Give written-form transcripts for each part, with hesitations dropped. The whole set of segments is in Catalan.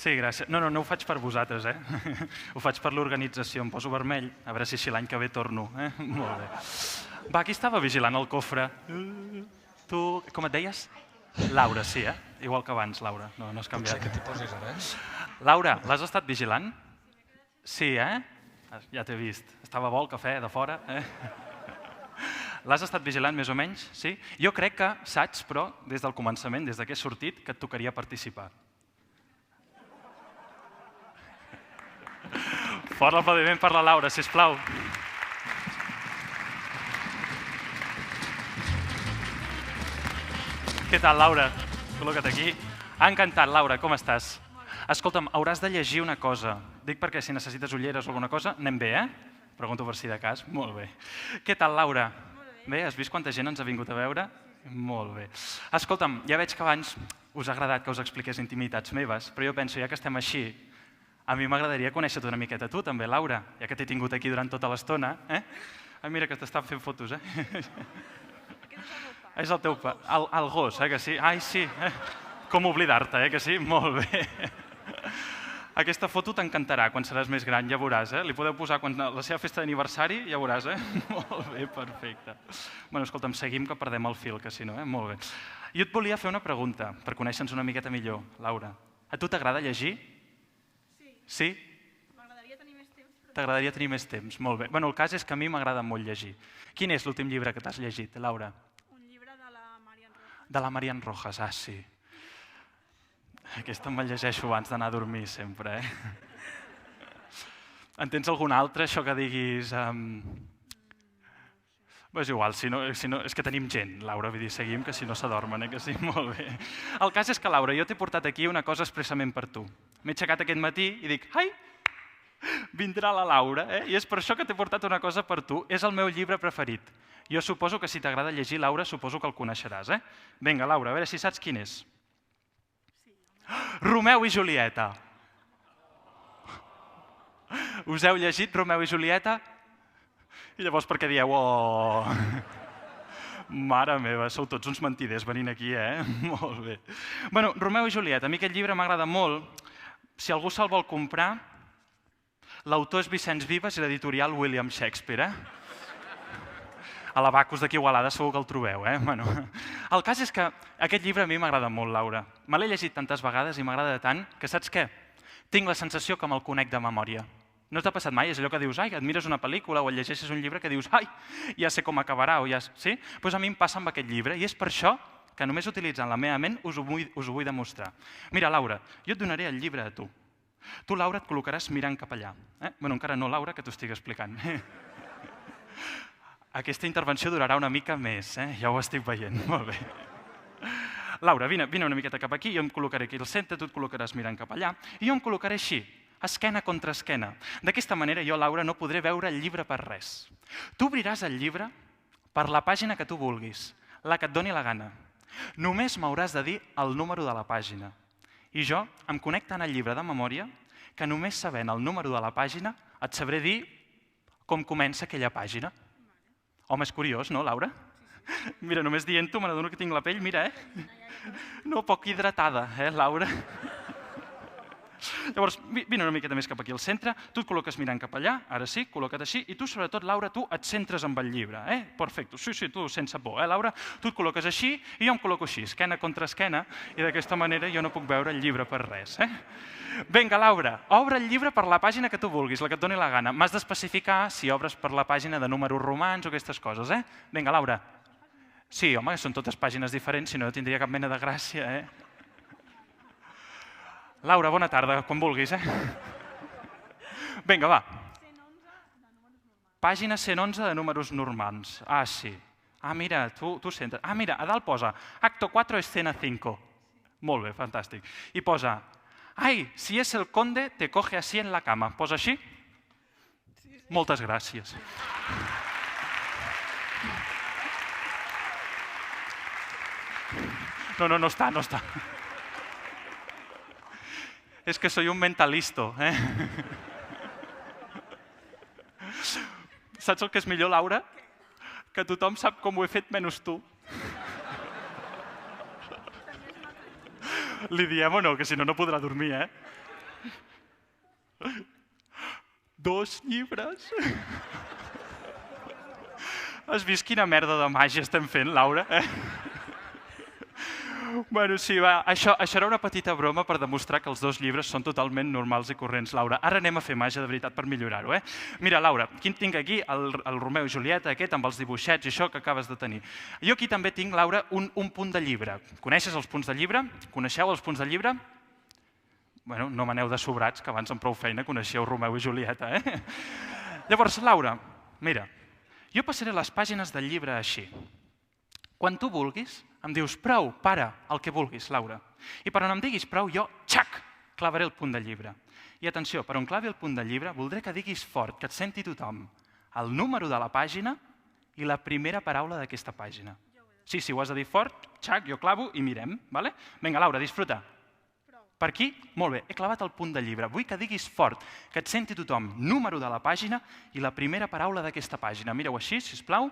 Sí, gràcies. No ho faig per vosaltres, Ho faig per l'organització. Em poso vermell, a veure si l'any que ve torno. Molt bé. Va, qui estava vigilant el cofre? Tu, com et deies? Laura, sí, Igual que abans, Laura. No has canviat. Potser que t'hi posis ara, Laura, l'has estat vigilant? Sí, Ja t'he vist. Estava bo el cafè de fora, L'has estat vigilant més o menys? Sí? Jo crec que saps, però, des del començament, des que he sortit, que et tocaria participar. Fort l'aplaudiment per la Laura, sisplau. Què tal, Laura? Col·loca't aquí. Encantat, Laura, com estàs? Escolta'm, hauràs de llegir una cosa. Dic perquè si necessites ulleres o alguna cosa, anem bé, Pregunto per si de cas. Molt bé. Què tal, Laura? Bé, has vist quanta gent ens ha vingut a veure? Molt bé. Escolta'm, ja veig que abans us ha agradat que us expliqués intimitats meves, però jo penso, ja que estem així, a mi m'agradaria conèixer-te una miqueta tu, també, Laura, ja que t'he tingut aquí durant tota l'estona. Mira, que t'estan fent fotos, És el teu el gos, que sí? Ai, sí. Com oblidar-te, que sí? Molt bé. Aquesta foto t'encantarà quan seràs més gran, ja veuràs, Li podeu posar quan la seva festa d'aniversari, ja veuràs, Molt bé, perfecte. Bueno, escolta'm, seguim que perdem el fil, que si no, Molt bé. Jo et volia fer una pregunta, per conèixer-nos una miqueta millor, Laura. A tu t'agrada llegir? Sí? M'agradaria tenir més temps. T'agradaria tenir més temps, molt bé. Bueno, el cas és que a mi m'agrada molt llegir. Quin és l'últim llibre que t'has llegit, Laura? Un llibre de la Marian Rojas. De la Marian Rojas, sí. Aquesta me'l llegeixo abans d'anar a dormir, sempre, En tens algun altre, això que diguis... És igual, si no, és que tenim gent, Laura, vull dir, seguim, que si no s'adormen, que sí, molt bé. El cas és que, Laura, jo t'he portat aquí una cosa expressament per tu. M'he aixecat aquest matí i dic, ai, vindrà la Laura, I és per això que t'he portat una cosa per tu. És el meu llibre preferit. Jo suposo que si t'agrada llegir, Laura, suposo que el coneixeràs, Vinga, Laura, a veure si saps quin és. Romeu i Julieta. Us heu llegit Romeu i Julieta? I llavors per què dieu, oh... Mare meva, sou tots uns mentiders venint aquí, Molt bé. Bueno, Romeu i Julieta, a mi aquest llibre m'agrada molt. Si algú se'l vol comprar, l'autor és Vicenç Vives i l'editorial William Shakespeare, A l'Abacus d'aquí a Igualada segur que el trobeu, Bueno, el cas és que aquest llibre a mi m'agrada molt, Laura. Me l'he llegit tantes vegades i m'agrada tant que, saps què? Tinc la sensació que me'l conec de memòria. No t'ha passat mai? És allò que dius, ai, et mires una pel·lícula o et llegeixes un llibre que dius, ai, ja sé com acabarà, o ja... Sí? Doncs a mi em passa amb aquest llibre i és per això que només utilitzant la meva ment us ho vull demostrar. Mira, Laura, jo et donaré el llibre a tu. Tu, Laura, et col·locaràs mirant cap allà. Bueno, encara no, Laura, que t'ho estic explicant. Aquesta intervenció durarà una mica més, ja ho estic veient. Molt bé. Laura, vine una miqueta cap aquí, jo em col·locaré aquí al centre, tu et col·locaràs mirant cap allà, i jo em col·locaré així, esquena contra esquena. D'aquesta manera jo, Laura, no podré veure el llibre per res. Tu obriràs el llibre per la pàgina que tu vulguis, la que et doni la gana. Només m'hauràs de dir el número de la pàgina. I jo em connecto en el llibre de memòria que només sabent el número de la pàgina et sabré dir com comença aquella pàgina. Home, és curiós, no, Laura? Mira, només dient-ho, m'adono que tinc la pell, mira, No, poc hidratada, Laura? Llavors, vine una miqueta més cap aquí al centre, tu et col·loques mirant cap allà, ara sí, col·loca't així, i tu, sobretot, Laura, tu et centres amb el llibre, Perfecte, sí, tu sense por, Laura? Tu et col·loques així i jo em col·loco així, esquena contra esquena, i d'aquesta manera jo no puc veure el llibre per res, Vinga, Laura, obre el llibre per la pàgina que tu vulguis, la que et doni la gana. M'has d'especificar si obres per la pàgina de números romans o aquestes coses, Vinga, Laura. Sí, home, són totes pàgines diferents, si no tindria cap mena de gràcia, Laura, bona tarda, quan vulguis, Vinga, va. Pàgina 111 de números normals. Ah, sí. Ah, mira, tu sentes. Ah, mira, a dalt posa acto 4, escena 5. Molt bé, fantàstic. I posa, ai, si és el conde, te coge así en la cama. Posa així? Moltes gràcies. No està. És que soy un mentalisto, Saps el que és millor, Laura? Que tothom sap com ho he fet menys tu. Li diem o no? Que si no, no podrà dormir, 2 llibres. Has vist quina merda de màgia estem fent, Laura? Bueno, sí, va, això era una petita broma per demostrar que els 2 llibres són totalment normals i corrents, Laura. Ara anem a fer màgia de veritat per millorar-ho, eh? Mira, Laura, quin tinc aquí? El Romeu i Julieta, aquest, amb els dibuixets i això que acabes de tenir. Jo aquí també tinc, Laura, un punt de llibre. Coneixes els punts de llibre? Coneixeu els punts de llibre? Bueno, no m'aneu de sobrats, que abans amb prou feina coneixeu Romeu i Julieta, eh? Llavors, Laura, mira, jo passaré les pàgines del llibre així. Quan tu vulguis, em dius, prou, para, el que vulguis, Laura. I per on em diguis prou, jo, xac, clavaré el punt del llibre. I atenció, per on clavi el punt del llibre, voldré que diguis fort, que et senti tothom, el número de la pàgina i la primera paraula d'aquesta pàgina. Sí, ho has de dir fort, xac, jo clavo i mirem, vale? Vinga, Laura, disfruta. Per aquí? Molt bé, he clavat el punt del llibre. Vull que diguis fort, que et senti tothom, número de la pàgina i la primera paraula d'aquesta pàgina. Mireu així, sisplau.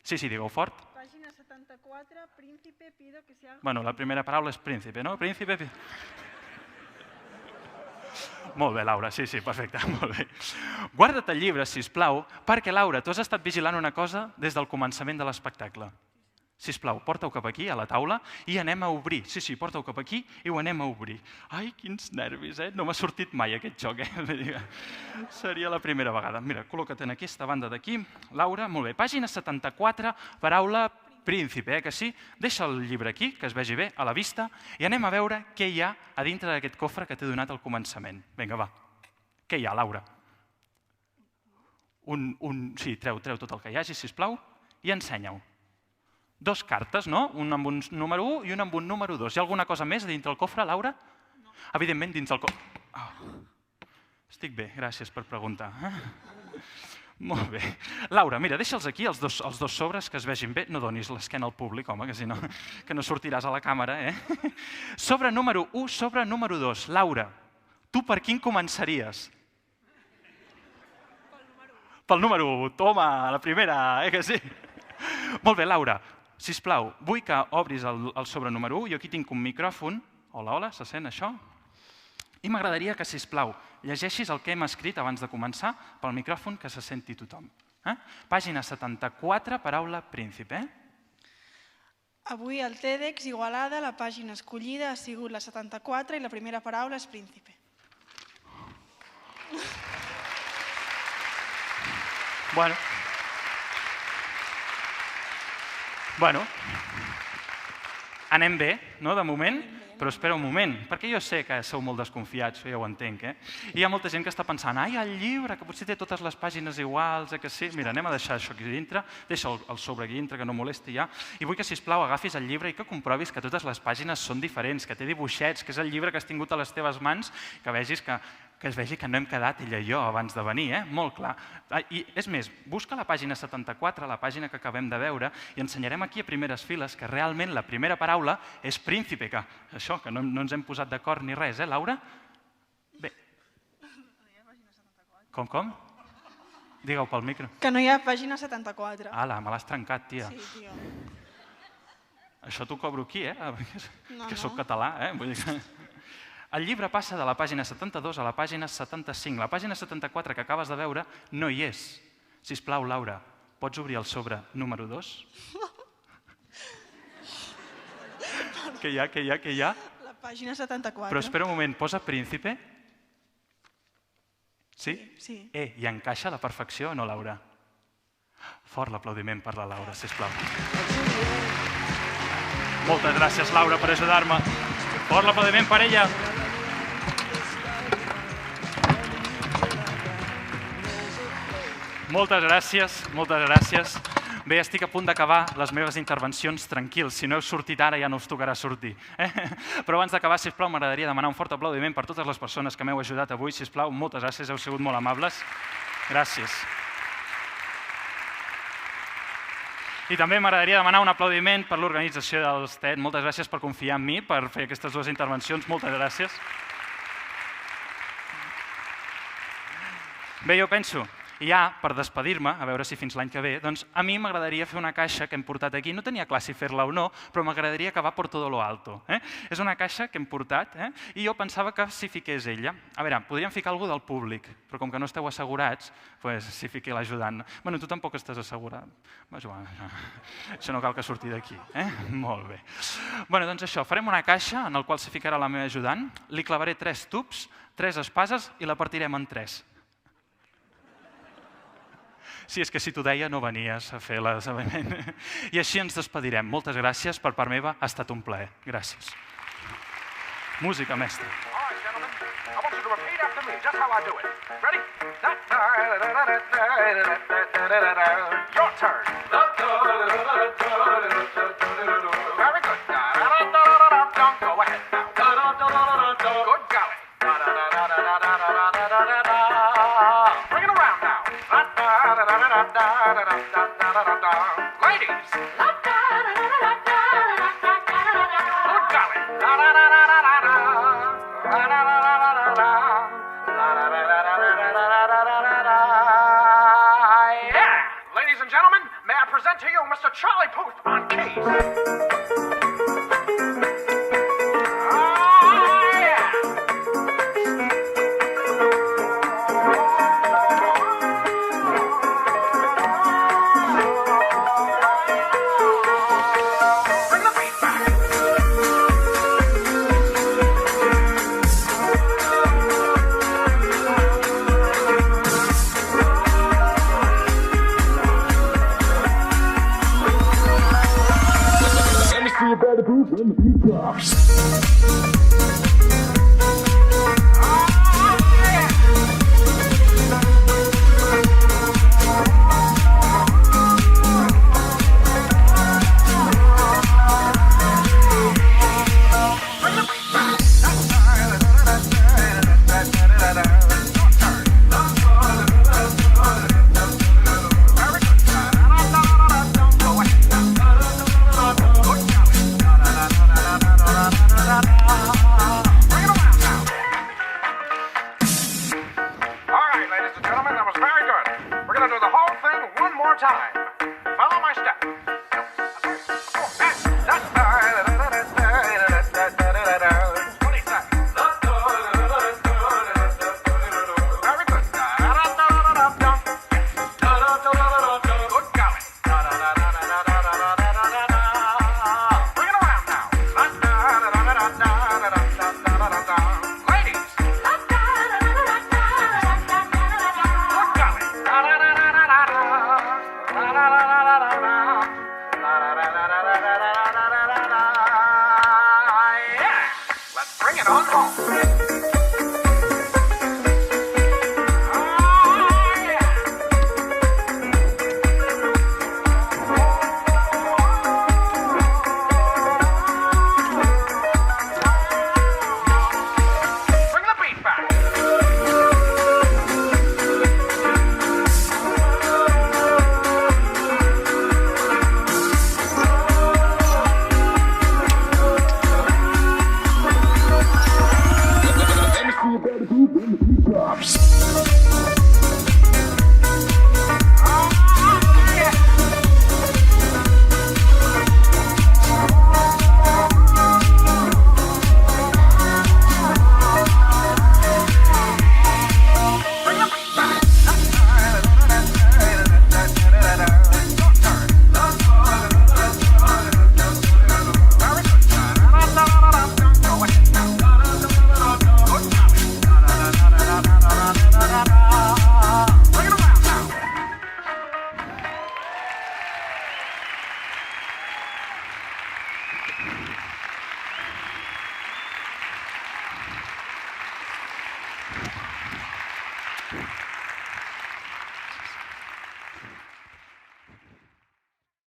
Sí, digueu fort. Pàgina 74, príncipe, pido que sea... Bueno, la primera paraula és príncipe, no? Príncipe... Molt bé, Laura, sí, perfecte, molt bé. Guarda't el llibre, sisplau, perquè, Laura, tu has estat vigilant una cosa des del començament de l'espectacle. Sisplau, porta-ho cap aquí, a la taula, i anem a obrir. Sí, porta-ho cap aquí i ho anem a obrir. Ai, quins nervis, eh? No m'ha sortit mai aquest joc, eh? Seria la primera vegada. Mira, col·loca't en aquesta banda d'aquí. Laura, molt bé. Pàgina 74, paraula príncipe, que sí? Deixa el llibre aquí, que es vegi bé, a la vista, i anem a veure què hi ha a dintre d'aquest cofre que t'he donat al començament. Vinga, va. Què hi ha, Laura? Sí, treu tot el que hi hagi, sisplau, i ensenya-ho. 2 cartes, no? Un amb un número 1 i un amb un número 2. Hi ha alguna cosa més dintre el cofre, Laura? No. Evidentment, dins el cofre... Estic bé, gràcies per preguntar. Molt bé. Laura, mira, deixa'ls aquí, els dos sobres, que es vegin bé. No donis l'esquena al públic, home, que si no, que no sortiràs a la càmera, eh? Sobre número 1, sobre número 2. Laura, tu per quin començaries? Pel número 1. Toma, la primera, que sí? Molt bé, Laura. Sisplau, vull que obris el sobre número 1. Jo aquí tinc un micròfon. Hola, se sent això? I m'agradaria que, sisplau, llegeixis el que hem escrit abans de començar pel micròfon, que se senti tothom. Pàgina 74, paraula príncipe. Avui al TEDx Igualada la pàgina escollida ha sigut la 74 i la primera paraula és príncipe. Bueno, anem bé, no, de moment? Però espera un moment, perquè jo sé que sou molt desconfiats, ja ho entenc, eh? I hi ha molta gent que està pensant, ai, el llibre, que potser té totes les pàgines iguals, que sí? Mira, anem a deixar això aquí dintre, deixa el sobre aquí dintre, que no molesti ja, i vull que, sisplau, agafis el llibre i que comprovis que totes les pàgines són diferents, que té dibuixets, que és el llibre que has tingut a les teves mans, que vegis que es vegi que no hem quedat ella i jo abans de venir, molt clar. I és més, busca la pàgina 74, la pàgina que acabem de veure, i ensenyarem aquí a primeres files que realment la primera paraula és príncipe, que això, que no ens hem posat d'acord ni res, Laura? Bé. Com? Digue-ho pel micro. Que no hi ha pàgina 74. Ala, me l'has trencat, tia. Sí, tio. Això t'ho cobro aquí, No. Que sóc català, vull dir que... El llibre passa de la pàgina 72 a la pàgina 75. La pàgina 74 que acabes de veure no hi és. Sisplau, Laura, pots obrir el sobre número 2? Què hi ha? La pàgina 74. Però espera un moment, posa príncipe? Sí? Sí. I encaixa a la perfecció o no, Laura? Fort l'aplaudiment per la Laura, sisplau. Moltes gràcies, Laura, per ajudar-me. Fort l'aplaudiment per ella. Moltes gràcies. Bé, estic a punt d'acabar les meves intervencions tranquils. Si no heu sortit ara, ja no us tocarà sortir. Però abans d'acabar, sisplau, m'agradaria demanar un fort aplaudiment per totes les persones que m'heu ajudat avui. Sisplau, moltes gràcies, heu sigut molt amables. Gràcies. I també m'agradaria demanar un aplaudiment per l'organització dels TED. Moltes gràcies per confiar en mi, per fer aquestes 2 intervencions. Moltes gràcies. Bé, jo penso I ja, per despedir-me, a veure si fins l'any que ve, doncs a mi m'agradaria fer una caixa que hem portat aquí. No tenia clar si fer-la o no, però m'agradaria que va por todo lo alto. És una caixa que hem portat i jo pensava que s'hi fiqués ella. A veure, podríem ficar algú del públic, però com que no esteu assegurats, doncs s'hi fiqui l'ajudant. Bueno, tu tampoc estàs assegurat. Això no cal que surti d'aquí. Molt bé. Bueno, doncs això, farem una caixa en la qual s'hi ficarà la meva ajudant, li clavaré 3 tubs, 3 espases i la partirem en 3. Sí, és que si t'ho deia no venies a fer l'esdeveniment. I així ens despedirem. Moltes gràcies, per part meva ha estat un plaer. Gràcies. Música, mestre. All right, gentlemen, I want you to repeat after me just how I do it. Ready? Your turn. Very good. Go ahead now. Good golly. Bring it around now. Ladies. Good golly. Yeah! Ladies and gentlemen, may I present to you Mr. Charlie Puth on keys. Bring the beat back. Time. Follow my step. Very good. Good golly. Bring it around now. Ladies. Good golly. Yeah! Let's bring it on home.